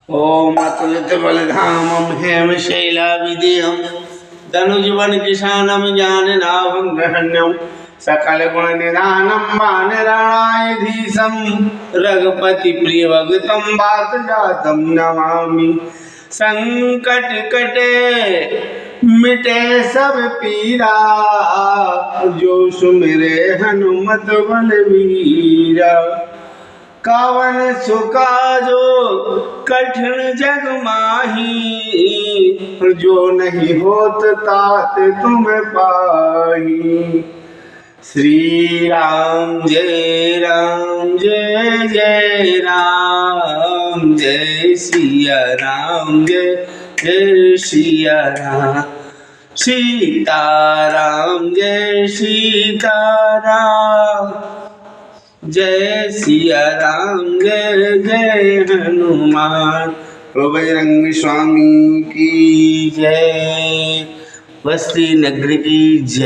ओम अतुलित बलधामं हेम शैलाविदेहं धनुजीवन किशानं ज्ञाननाभं गहनम् सकल गुण निधानं वानराणायधीशं रघुपति प्रियभगतं वात जातं नमामि। संकट कटे मिटे सब पीरा जो सुमिरे हनुमत बलवीरा। कावन सुका जो कठिन जग माही जो नहीं होत तात तुम पाही। श्री राम जय जय राम जय सिया राम जय जय सिया राम। सीताराम जय सीताराम जय सिया राम जय जय हनुमान। बजरंग स्वामी की जय। बस्ती नगरी की जय।